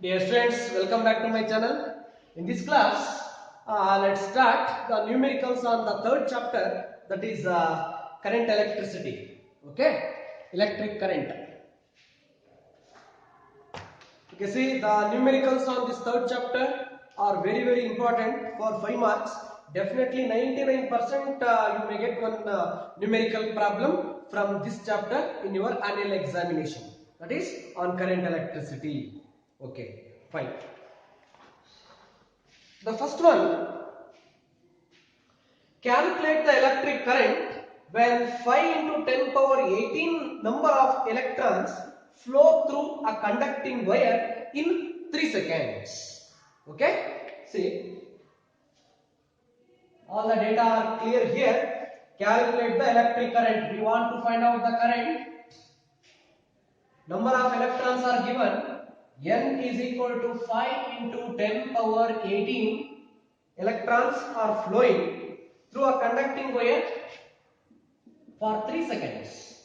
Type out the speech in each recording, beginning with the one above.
Dear students, welcome back to my channel. In this class, let's start the numericals on the third chapter, that is current electricity. Okay, electric current. You can see the numericals on this third chapter are very important for 5 marks. Definitely 99% you may get one numerical problem from this chapter in your annual examination. That is on current electricity. Okay, fine. The first one, calculate the electric current when 5 into 10 power 18 number of electrons flow through a conducting wire in 3 seconds. Okay, see, all the data are clear here. Calculate the electric current. We want to find out the current. Number of electrons are given. N is equal to 5 into 10 power 18 electrons are flowing through a conducting wire for 3 seconds.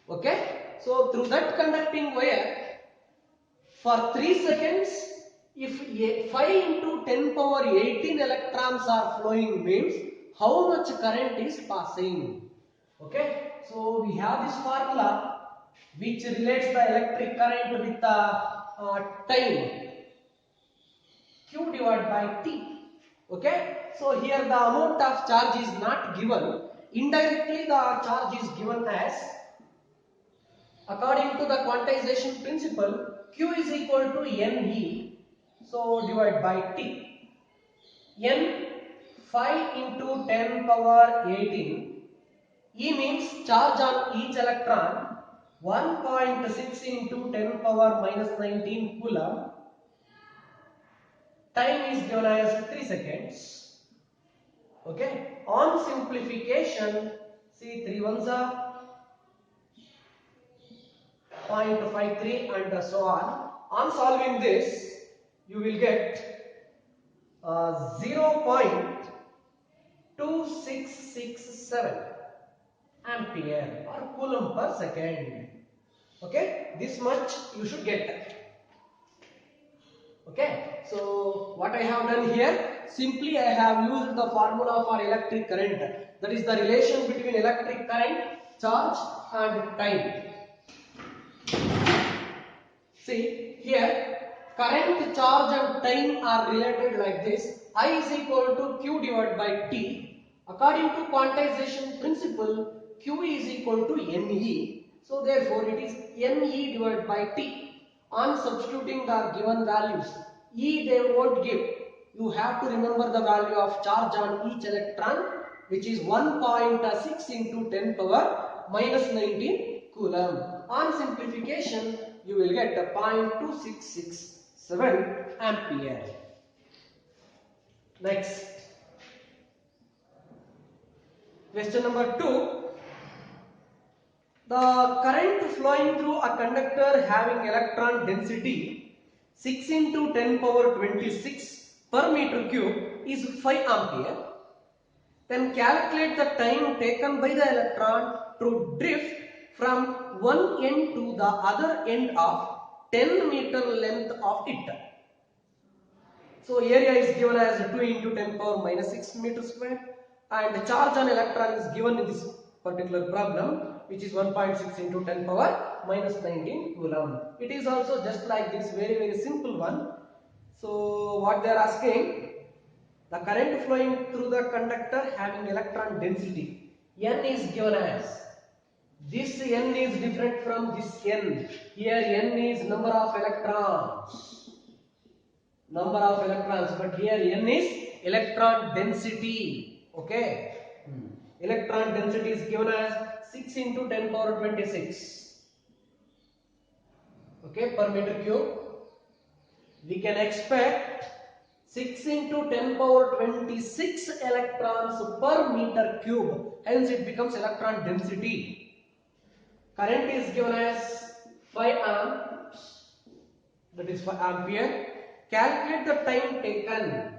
Okay, so through that conducting wire for 3 seconds, if 5 into 10 power 18 electrons are flowing, means how much current is passing. Okay, so we have this formula which relates the electric current with the time, Q divided by T. Okay, so here the amount of charge is not given. Indirectly the charge is given as, according to the quantization principle, Q is equal to Ne, so divide by T. N 5 into 10 power 18. E means charge on each electron, 1.6 into 10 power minus 19 coulomb. Time is given as 3 seconds. Okay, on simplification, see 3 ones are 0.53 and so on. On solving this, you will get 0.2667 ampere or coulomb per second. Okay, this much you should get. Okay, so what I have done here, simply I have used the formula for electric current, that is the relation between electric current, charge and time. See here, current, charge and time are related like this. I is equal to Q divided by T. According to quantization principle, Q is equal to Ne. So therefore it is Ne divided by T. On substituting the given values, E they won't give. You have to remember the value of charge on each electron, which is 1.6 into 10 power minus 19 coulomb. On simplification, you will get a 0.2667 ampere. Next, question number 2. The current flowing through a conductor having electron density 6 into 10 power 26 per meter cube is 5 ampere. Then calculate the time taken by the electron to drift from one end to the other end of 10 meter length of it. So area is given as 2 into 10 power minus 6 meter square, and the charge on electron is given in this particular problem, which is 1.6 into 10 power minus 19 coulomb. It is also just like this, very simple one. So what they are asking, the current flowing through the conductor having electron density, N is given as, this N is different from this N. Here N is number of electrons, but here N is electron density. Okay, electron density is given as 6 into 10 power 26. Okay, per meter cube. We can expect 6 into 10 power 26 electrons per meter cube. Hence it becomes electron density. Current is given as 5 amps, that is 5 ampere. Calculate the time taken,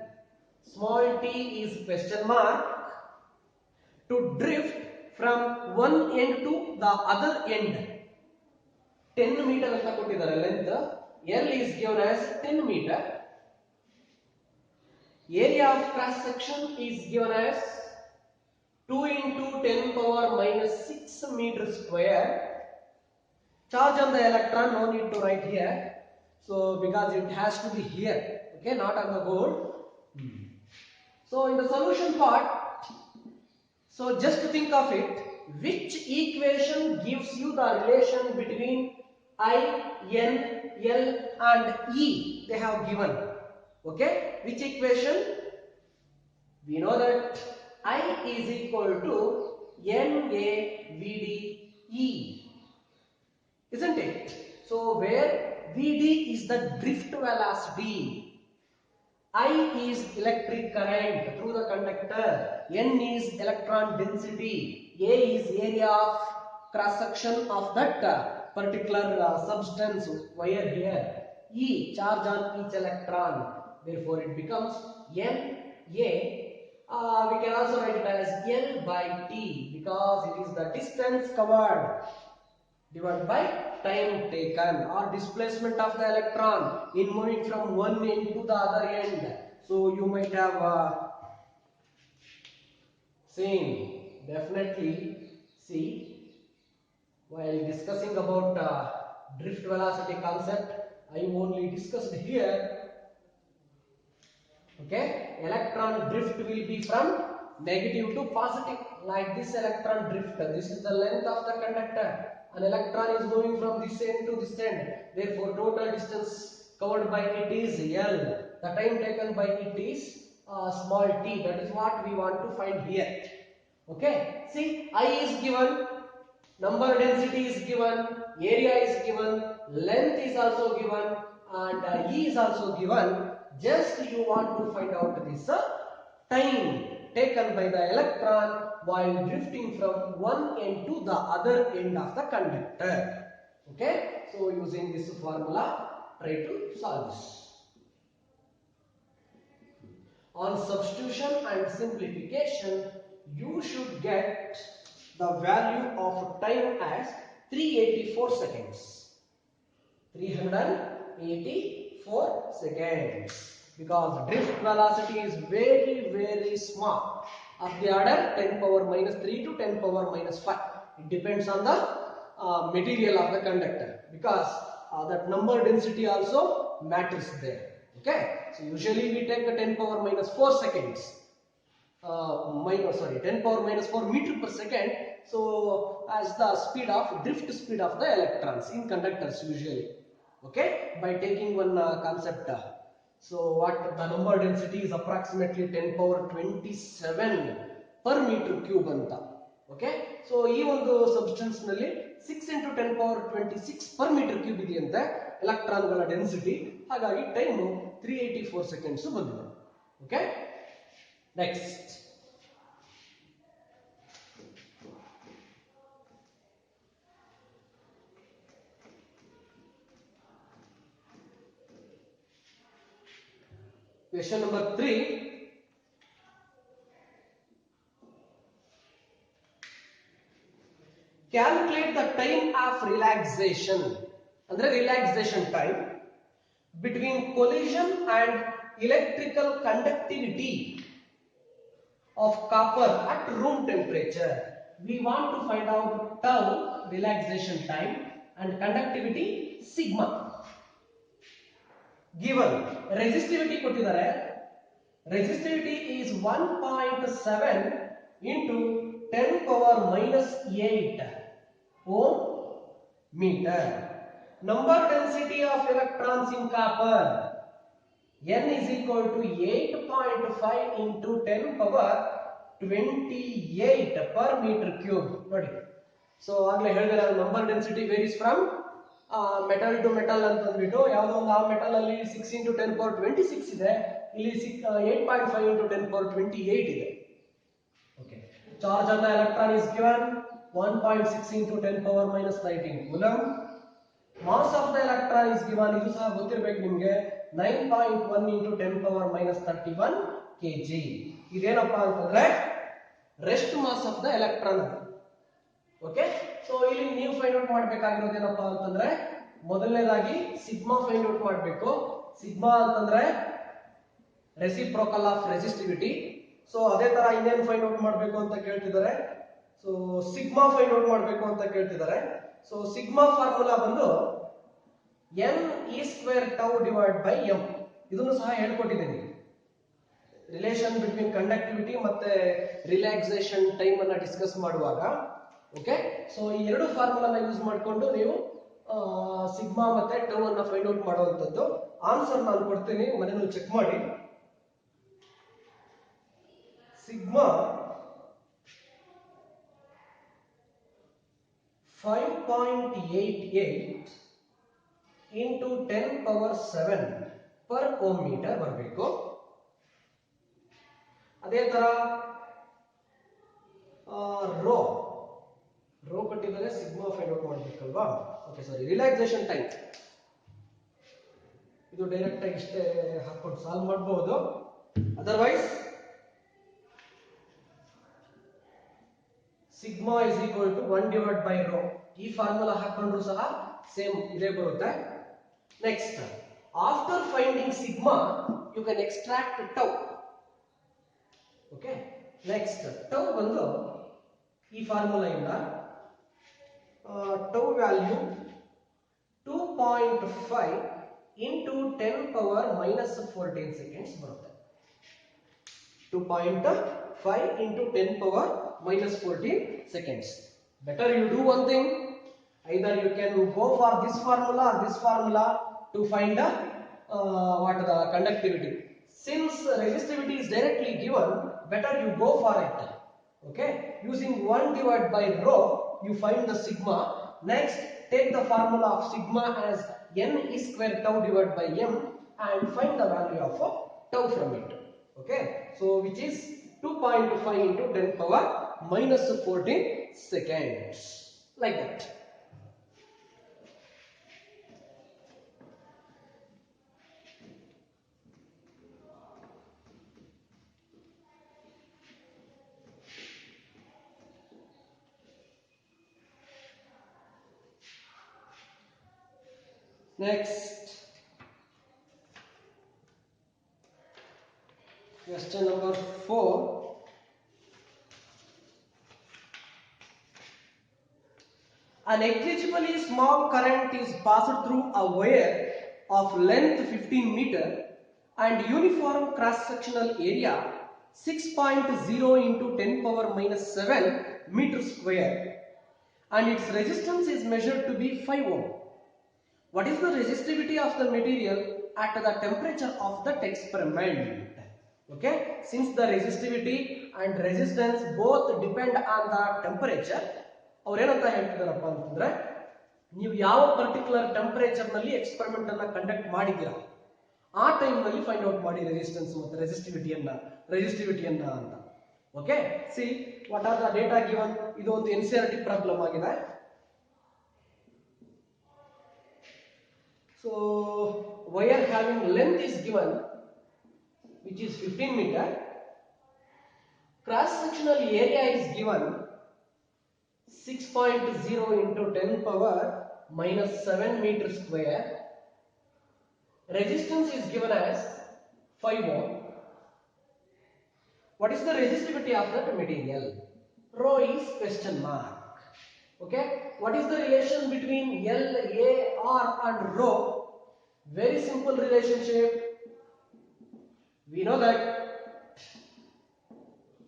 small t is question mark, to drift from one end to the other end. 10 meter ಅಂತ ಕೊಟ್ಟಿದ್ದಾರೆ length. L is given as 10 meter. Area of cross section is given as 2 into 10 power minus 6 meter square. Charge on the electron, no need to write here. So because it has to be here, okay, not on the board. So in the solution part, so just think of it, which equation gives you the relation between I, N, L and E they have given. Okay, which equation? We know that I is equal to NAVDE, isn't it? So where VD is the drift velocity, I is electric current through the conductor, N is electron density, A is area of cross section of that particular substance wire here, E charge on each electron, therefore it becomes N A. We can also write it as L by T because it is the distance covered divided by time taken or displacement of the electron in moving from one end to the other end. So you might have seen, definitely see, while discussing about drift velocity concept, I only discussed here. Okay, electron drift will be from negative to positive, like this electron drift. This is the length of the conductor. An electron is moving from this end to this end. Therefore, total distance covered by it is L. The time taken by it is small t. That is what we want to find here. Okay, see, I is given, number density is given, area is given, length is also given, and E is also given. Just you want to find out this time taken by the electron while drifting from one end to the other end of the conductor. Okay, so using this formula, try to solve this. On substitution and simplification, you should get the value of time as 384 seconds. 384 seconds. Because drift velocity is very small, of the order 10 power minus 3 to 10 power minus 5. It depends on the material of the conductor, because that number density also matters there. Okay, so usually we take a 10 power minus 4 seconds. 10 power minus 4 meter per second. So as the speed of drift speed of the electrons in conductors usually. Okay, by taking one concept. So what the number density is approximately 10 power 27 per meter cube anta. Okay, so ee ಒಂದು substance ನಲ್ಲಿ 6 into 10 power 26 per meter cube ಇದೆಯಂತೆ electron ಗಳ density. ಹಾಗಾಗಿ time 384 seconds ಬಂದಿದೆ. Okay, next. Question number 3. Calculate the time of relaxation, andre relaxation time between collision and electrical conductivity of copper at room temperature. We want to find out tau, relaxation time, and conductivity sigma. Given resistivity ಕೊಟ್ಟಿದ್ದಾರೆ, resistivity is 1.7 into 10 power minus 8 ohm meter. Number density of electrons in copper, N is equal to 8.5 into 10 power 28 per meter cube. ನೋಡಿ, so ಆಗ್ಲೇ ಹೇಳಿದ್ರೆ number density varies from metal to metal ಅಂತ ಅಂದ್ಬಿಟ್ಟು, ಯಾವುದೋ ಒಂದು ಆ metal ಅಲ್ಲಿ 6 into 10 power 26 ಇದೆ, ಇಲ್ಲಿ 8.5 into 10 power 28 ಇದೆ. Okay, charge on the electron is given 1.6 into 10 power minus 19 coulomb. Mass of the electron is given, ಇದು ಸಹ ಗೊತ್ತಿರಬೇಕು ನಿಮಗೆ, 9.1 into 10 power minus 31 kg. ಇದೇನಪ್ಪಾ ಅಂತಂದ್ರೆ rest mass of the electron. Okay, so ಇಲ್ಲಿ ನೀವು ಫೈಂಡ್ ಔಟ್ ಮಾಡಬೇಕಾಗಿರೋದು ಏನಪ್ಪಾ ಅಂತಂದ್ರೆ ಮೊದಲನೇದಾಗಿ ಸಿಗ್ಮಾ ಫೈಂಡ್ ಔಟ್ ಮಾಡಬೇಕು. ಸಿಗ್ಮಾ ಅಂತಂದ್ರೆ ರೆಸಿಪ್ರೋಕಲ್ ಆಫ್ ರೆಸಿಸ್ಟಿವಿಟಿ. ಸೊ ಅದೇ ತರ ಇನ್ನೇನು ಫೈಂಡ್ ಔಟ್ ಮಾಡಬೇಕು ಅಂತ ಕೇಳ್ತಿದ್ದಾರೆ. ಸೊ ಸಿಗ್ಮಾ ಫೈಂಡ್ ಔಟ್ ಮಾಡಬೇಕು ಅಂತ ಕೇಳ್ತಿದ್ದಾರೆ. ಸೊ ಸಿಗ್ಮಾ ಫಾರ್ಮುಲಾ ಬಂದು N E square tau divide by M. ಇದನ್ನು ಸಹ ಹೇಳ್ಕೊಟ್ಟಿದ್ದೀನಿ. ರಿಲೇಷನ್ ಬಿಟ್ವೀನ್ ಕಂಡಕ್ಟಿವಿಟಿ ಮತ್ತೆ ರಿಲ್ಯಾಕ್ಸೇಷನ್ ಟೈಮ್ ಅನ್ನ ಡಿಸ್ಕಸ್ ಮಾಡುವಾಗ. ಓಕೆ, ಸೊ ಈ ಎರಡು ಫಾರ್ಮುಲಾನ ಯೂಸ್ ಮಾಡಿಕೊಂಡು ನೀವು ಸಿಗ್ಮಾ ಮತ್ತೆ ಟೌ ಅನ್ನ ಫೈಂಡ್ ಔಟ್ ಮಾಡುವಂತದ್ದು. ಆನ್ಸರ್ ನಾನು ಕೊಡ್ತೀನಿ, ಮನೆಯಲ್ಲಿ ಚೆಕ್ ಮಾಡಿ. Sigma 5.88 into 10 power 7 per ohm meter ಬರಬೇಕು. ಅದೇ ತರ ರೋ ಕೊಟ್ಟಿದ್ದಾರೆ, ಸಿಗ್ಮಾ ಫೈಂಡ್ ಔಟ್ ಮಾಡಬೇಕಲ್ವಾ. ಓಕೆ, ಸಾರಿ, ರಿಲ್ಯಾಕ್ಸೇಷನ್ ಟೈಮ್ ಇದು ಡೈರೆಕ್ಟ್ ಆಗಿ ಇಷ್ಟೇ ಹಾಕೊಂಡು ಸಾಲ್ವ್ ಮಾಡಬಹುದು. Otherwise sigma is equal to 1 divide by rho. ಈ ಫಾರ್ಮುಲಾ ಹಾಕೊಂಡ್ರು ಸಹ ಸೇಮ್ ಇದೇ ಬರುತ್ತೆ. Next, after finding sigma you can extract tau. Okay, next tau ಬಂದು ಈ ಫಾರ್ಮುಲಾ ಇಂದ tau value 2.5 into 10 power minus 14 seconds ಬರುತ್ತೆ. 2.5 into 10 power minus 14 seconds. Better you do one thing. Either you can go for this formula or this formula to find what the conductivity. Since resistivity is directly given, better you go for it. Okay, using 1 divided by rho you find the sigma. Next, take the formula of sigma as n e square tau divided by m and find the value of tau from it. Okay, so which is 2.5 into 10 power minus 14 seconds, like that. Next, question number 4. An negligibly small current is passed through a wire of length 15 meter and uniform cross-sectional area 6.0 into 10 power minus 7 meter square, and its resistance is measured to be 5 ohm. What is the resistivity of the material at the temperature of that experiment? Okay, since the resistivity and resistance both depend on the temperature, ಅವ್ರೇನಂತ ಹೇಳ್ತಿದಾರಪ್ಪ ಅಂತಂದ್ರೆ, ನೀವು ಯಾವ particular temperature ನಲ್ಲಿ experiment ಅನ್ನ conduct ಮಾಡಿದ್ದೀರಾ ಆ time ನಲ್ಲಿ find out ಮಾಡಿ resistance ಮತ್ತು ರೆಸಿಸ್ಟಿವಿಟಿಯನ್ನ ಅಂತ. Okay, see what are the data given. ಇದು ಒಂದು NCERT ಪ್ರಾಬ್ಲಮ್ ಆಗಿದೆ. So wire having length is given which is 15 meter, cross sectional area is given 6.0 into 10 power minus 7 meter square, resistance is given as 5 ohm. What is the resistivity of that material? Rho is question mark. Okay, what is the relation between L, A, R and rho? Very simple relationship. We know that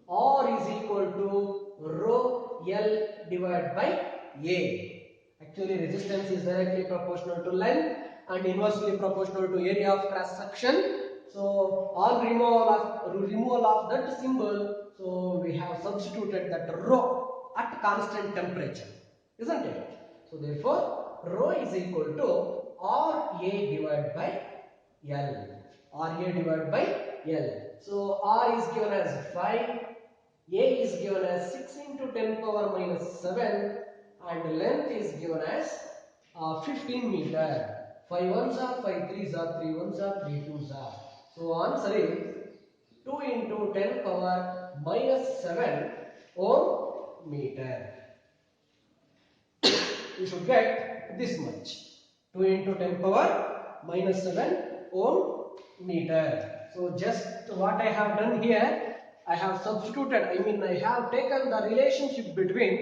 R is equal to rho L divided by A. Actually, resistance is directly proportional to length and inversely proportional to area of cross section. So on removal of that symbol, so we have substituted that rho at constant temperature, isn't it? So therefore rho is equal to RA divided by L. RA divided by L. So R is given as 5, A is given as 6 into 10 power minus 7, and length is given as 15 meter. 5 ones are 5 3s are 3 ones are 3 2s are. So answer is 2 into 10 power minus 7 ohm meter. You should get this much. 2 into 10 power minus 7 ohm meter. So just what I have done here, I have substituted, I have taken the relationship between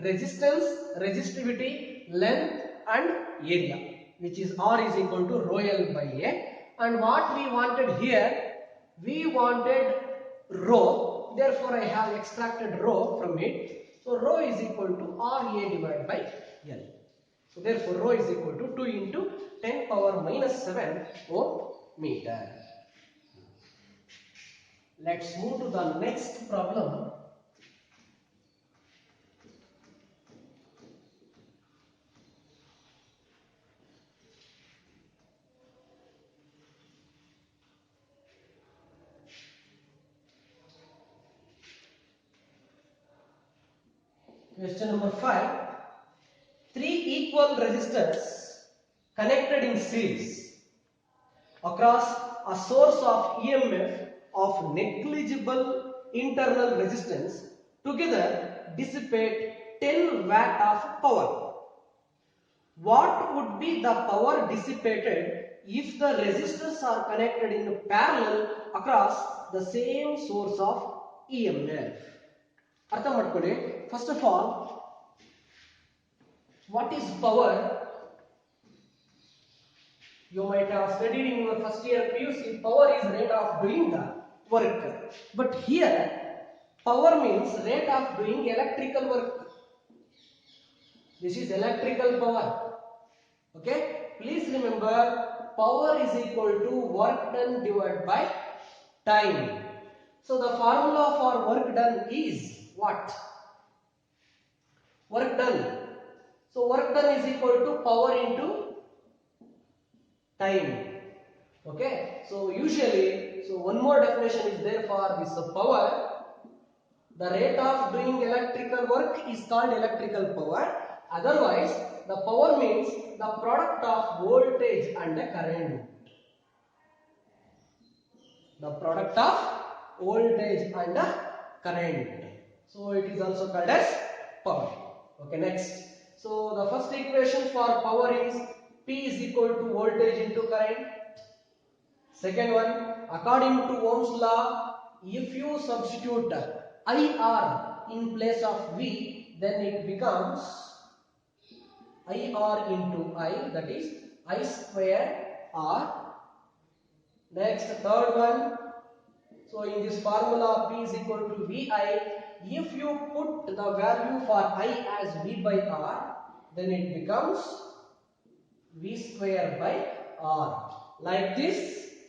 resistance, resistivity, length and area, which is R is equal to rho L by A. And what we wanted here, we wanted rho, therefore I have extracted rho from it. So rho is equal to RA divided by L. So therefore rho is equal to 2 into 10 power minus 7 ohm meter. Let's move to the next problem. Question number 5. 3 equal resistors connected in series across a source of EMF of negligible internal resistance together dissipate 10 watt of power. What would be the power dissipated if the resistors are connected in parallel across the same source of EMF? ಅರ್ಥ ಮಾಡ್ಕೊಳ್ಳಿ. First of all, what is power? You might have studied in your first year PUC, power is rate of doing the work. But here, power means rate of doing electrical work. This is electrical power. Okay? Please remember, power is equal to work done divided by time. So the formula for work done is what? Work done. So work done is equal to power into time. Okay, so usually, so one more definition is there for this power. The rate of doing electrical work is called electrical power. Otherwise, the power means the product of voltage and the current. The product of voltage and the current. So it is also called as power. Okay, next. So the first equation for power is P is equal to voltage into current. Second one, according to Ohm's law, if you substitute IR in place of V, then it becomes IR into I, that is I square R. Next, third one, so in this formula P is equal to VI. If you put the value for I as V by R, then it becomes V square by R. Like this,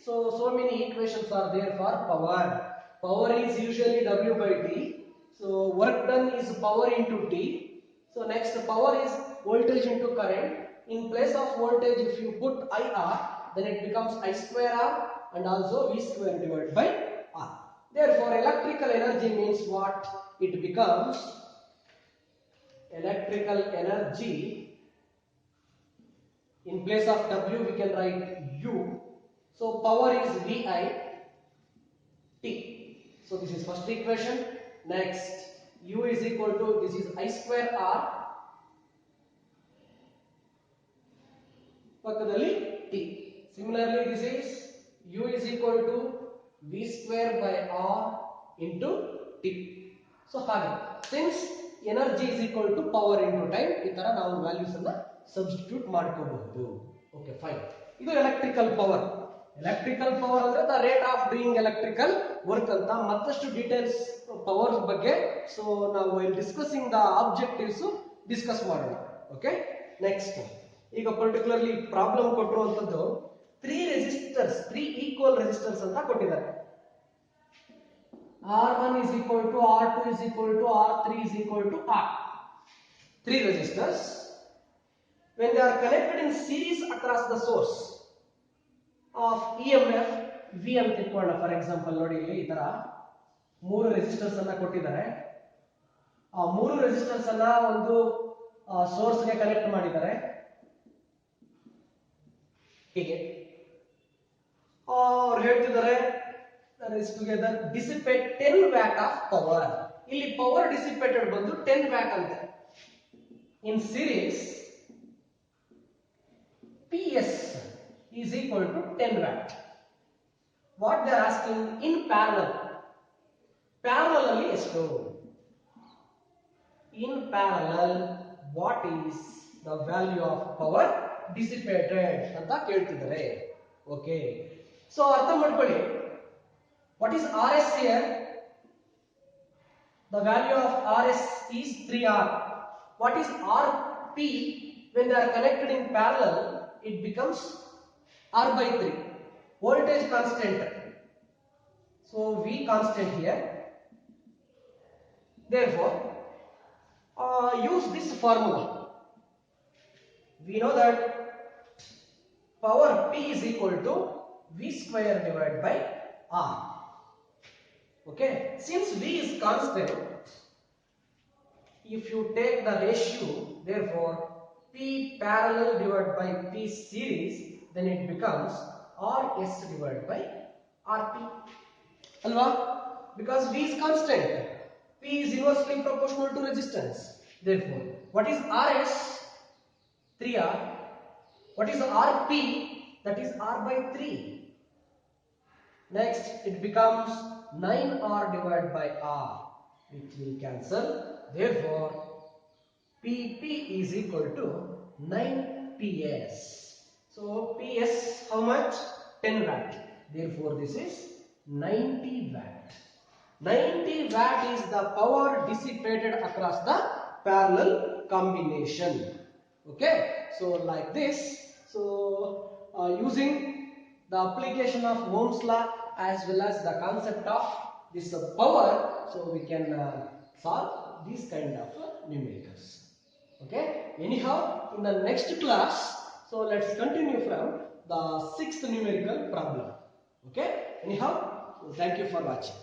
so many equations are there for power. Power is usually W by T. So work done is power into T. So next, power is voltage into current. In place of voltage, if you put IR, then it becomes I square R and also V square divided by R. Therefore, electrical energy means what? It becomes electrical energy. In place of W, we can write U. So power is VI T. So this is first equation. Next, U is equal to, this is I square R. Pakkadalli T. Similarly, this is U is equal to V square by R into T. So since energy is equal to power into time, ಈ ತರ ನಾವು values ಅನ್ನು substitute ಮಾಡ್ಕೋಬಹುದು. Okay, fine. ಇದು electrical power. Electrical power ಅಂದ್ರೆ the rate of doing electrical work ಅಂತ. ಮತ್ತಷ್ಟು details power ಬಗ್ಗೆ ಸೊ ನಾವು ಡಿಸ್ಕಸಿಂಗ್ ದ ಆಬ್ಜೆಕ್ಟಿವ್ಸ್ ಡಿಸ್ಕಸ್ ಮಾಡೋಣ. ಓಕೆ, ನೆಕ್ಸ್ಟ್ ಈಗ ಪರ್ಟಿಕ್ಯುಲರ್ಲಿ ಪ್ರಾಬ್ಲಮ್ ಕೊಟ್ಟಿರುವಂತದ್ದು 3 ಈಕ್ವಲ್ ರೆಸಿಸ್ಟರ್ಸ್ ಅಂತ ಕೊಟ್ಟಿದ್ದಾರೆ. R1 is equal to R2 is equal to R3 is equal to R. 3 resistors, when they are connected in series across the source of EMF V ಅಂತ ಇಟ್ಕೊಳ್ಳೋಣ. For example ನೋಡಿ, ಇಲ್ಲಿ ಈ ತರ 3 resistors ಅನ್ನ ಕೊಟ್ಟಿದ್ದಾರೆ. ಆ 3 ರೆಸಿಸ್ಟರ್ಸ್ ಅನ್ನ ಒಂದು ಸೋರ್ಸ್ ಗೆ ಕನೆಕ್ಟ್ ಮಾಡಿದ್ದಾರೆ. ಹೀಗೆ ಅವ್ರು ಹೇಳ್ತಿದ್ದಾರೆ that is together dissipate 10 watt of power. ಇಲ್ಲಿ power dissipated ಬಂದು 10 watt ಅಂತ. In series PS is equal to 10 watt. What they are asking in parallel. Parallelly ಎಷ್ಟು? In parallel, what is the value of power dissipated ಅಂತ ಕೇಳ್ತಿದ್ದಾರೆ. Okay. So ಅರ್ಥ ಮಾಡ್ಕೊಳ್ಳಿ. What is RS here? The value of RS is 3R. What is RP? When they are connected in parallel, it becomes R by 3. Voltage constant. So V constant here. Therefore, use this formula. We know that power P is equal to V square divided by R. Okay. Since V is constant, if you take the ratio, therefore P parallel divided by P series, then it becomes RS divided by RP. Alva? Because V is constant. P is inversely proportional to resistance. Therefore, what is RS? 3R. What is RP? That is R by 3. Next, it becomes 9R divided by R, which will cancel. Therefore, PP is equal to 9PS. So, PS how much? 10 watt. Therefore, this is 90 watt. 90 watt is the power dissipated across the parallel combination. Okay. So, like this. So, using the application of Ohm's law as well as the concept of this power, so we can solve these kind of numericals. Okay. Anyhow, in the next class, so let's continue from the 6th numerical problem. Okay. Anyhow, thank you for watching.